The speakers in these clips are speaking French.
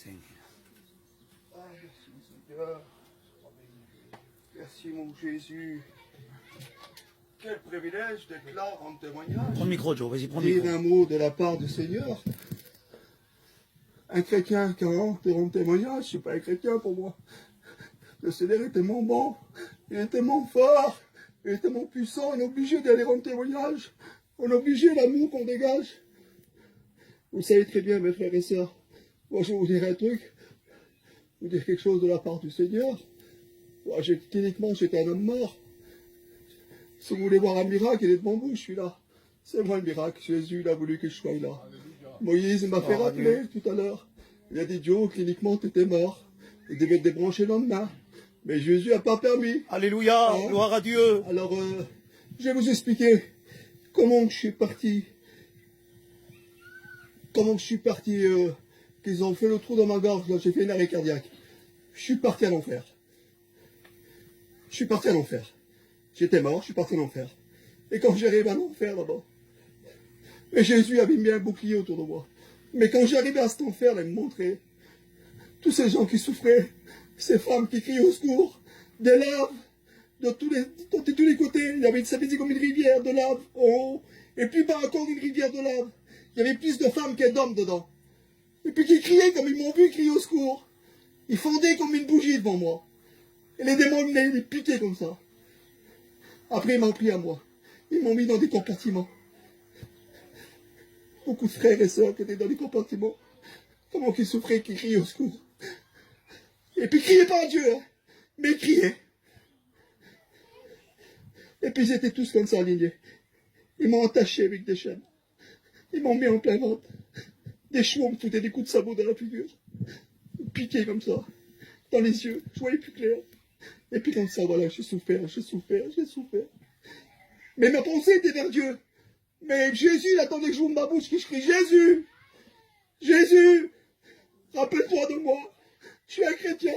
Seigneur. Ah, merci Seigneur. Merci mon Jésus. Quel privilège d'être là en témoignage. Prends le micro, Joe, vas-y, prends le Dire micro. un mot de la part du Seigneur. Un chrétien qui rend témoignage, c'est pas un chrétien pour moi. Le Seigneur est tellement bon, il est tellement fort, il est tellement puissant, on est obligé d'aller rendre témoignage. On est obligé l'amour qu'on dégage. Vous savez très bien, mes frères et sœurs, moi je vais vous dire un truc, vous dire quelque chose de la part du Seigneur. Moi, cliniquement, j'étais un homme mort. Si vous voulez voir un miracle, il est devant vous, je suis là. C'est moi le miracle, Jésus il a voulu que je sois là. Moïse m'a fait rappeler tout à l'heure. Il a dit, Joe, cliniquement, tu étais mort. Il devait te débrancher le lendemain. Mais Jésus n'a pas permis. Alléluia, Hein? gloire à Dieu. Alors, je vais vous expliquer comment je suis parti. Comment je suis parti, qu'ils ont fait le trou dans ma gorge, là, j'ai fait une arrêt cardiaque. Je suis parti à l'enfer. Je suis parti à l'enfer. J'étais mort, je suis parti à l'enfer. Et quand j'arrive à l'enfer là-bas, et Jésus avait mis un bouclier autour de moi. Mais quand j'arrivais à cet enfer, là, il me montrait tous ces gens qui souffraient, ces femmes qui criaient au secours, des larves de tous les côtés. Ça faisait comme une rivière de lave en haut. Et plus bas encore une rivière de lave. Il y avait plus de femmes que d'hommes dedans. Et puis qui criaient comme ils m'ont vu crier au secours. Ils fondaient comme une bougie devant moi. Et les démons venaient les piquer comme ça. Après, ils m'ont pris à moi. Ils m'ont mis dans des compartiments. Beaucoup de frères et sœurs qui étaient dans des compartiments. Comment qu'ils souffraient, qui criaient au secours. Et puis, criaient pas à Dieu, hein, mais ils criaient. Et puis, ils étaient tous comme ça, alignés. Ils m'ont entaché avec des chaînes. Ils m'ont mis en plein ventre. Des chevaux me foutaient des coups de sabot dans la figure. Ils piquaient comme ça. Dans les yeux. Je voyais plus clair. Et puis comme ça, voilà, j'ai souffert. Mais ma pensée était vers Dieu. Mais Jésus, il attendait que j'ouvre ma bouche, que je crie Jésus, Jésus, rappelle-toi de moi. Je suis un chrétien.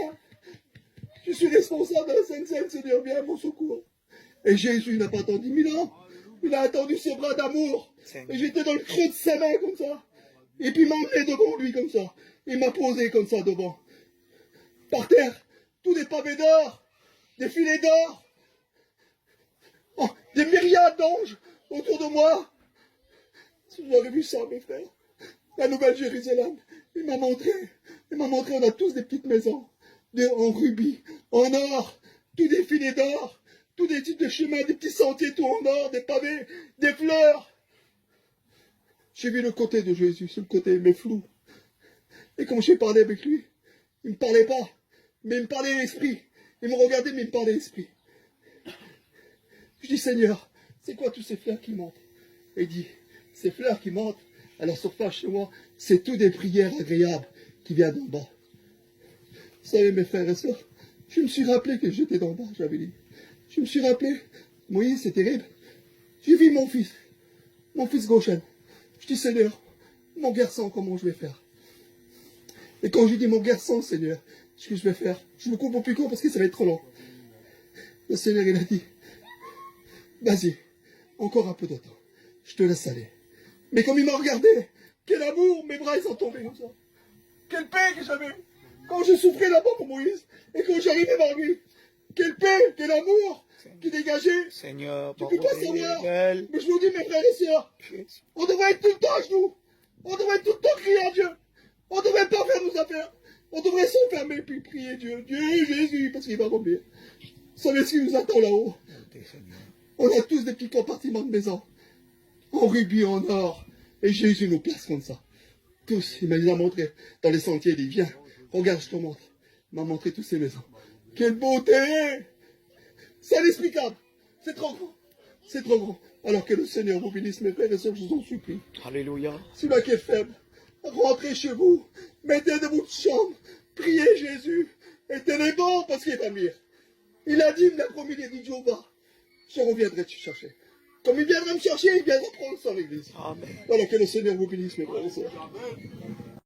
Je suis responsable de la Sainte Seine, Seigneur, viens à mon secours. Et Jésus n'a pas attendu 1000 ans. Il a attendu ses bras d'amour. Et j'étais dans le creux de sa main comme ça. Et puis il m'a emmené devant lui comme ça. Il m'a posé comme ça devant. Par terre, tous des pavés d'or, des filets d'or, oh, des myriades d'anges autour de moi. Si vous avez vu ça, mes frères, la Nouvelle Jérusalem, il m'a montré, on a tous des petites maisons, en rubis, en or, tous des filets d'or, tous des types de chemins, des petits sentiers tout en or, des pavés, des fleurs. J'ai vu le côté de Jésus, ce côté, mais flou. Et quand j'ai parlé avec lui, il ne me parlait pas, mais il me parlait l'esprit. Il me regardait, mais il me parlait l'esprit. Je dis, Seigneur, c'est quoi tous ces fleurs qui montent? Et il dit, ces fleurs qui montent à la surface chez moi, c'est tout des prières agréables qui viennent d'en bas. Vous savez, mes frères et sœurs, je me suis rappelé que j'étais d'en bas, j'avais dit. Je me suis rappelé, Moïse, c'est terrible. J'ai vu mon fils Goshen. Je dis, Seigneur, mon garçon, comment je vais faire? Et quand je dis mon garçon, Seigneur, ce que je vais faire, je me coupe au plus court parce que ça va être trop long. Le Seigneur, il a dit, vas-y, encore un peu de temps, je te laisse aller. Mais comme il m'a regardé, quel amour, mes bras ils sont tombés comme ça. Quelle paix que j'avais quand je souffrais là-bas pour Moïse, et quand j'arrivais vers lui. Quelle paix, quel amour qui dégageait. Seigneur, tu peux pas savoir. Mais je vous dis, mes frères et sœurs, on devrait être tout le temps à genoux. On devrait être tout le temps crier à Dieu. On devrait pas faire nos affaires. On devrait s'enfermer puis prier Dieu. Dieu, Jésus, parce qu'il va revenir. Vous savez ce qui nous attend là-haut? On a tous des petits compartiments de maison. En rubis, en or. Et Jésus nous place comme ça. Tous. Il m'a montré dans les sentiers. Il dit, viens, regarde, je te montre. Il m'a montré toutes ces maisons. Quelle beauté! C'est inexplicable. C'est trop grand. C'est trop grand. Alors que le Seigneur vous bénisse, mes frères et sœurs, je vous en supplie. Alléluia. Celui-là qui est faible, rentrez chez vous, mettez dans votre chambre, priez Jésus, et tenez bon parce qu'il va venir. Il a dit, il me l'a promis, il a dit, Jéhovah, je reviendrai te chercher. Comme il viendra me chercher, il viendra prendre ça à l'église. Amen. Voilà, que le Seigneur vous bénisse, mes frères et sœurs.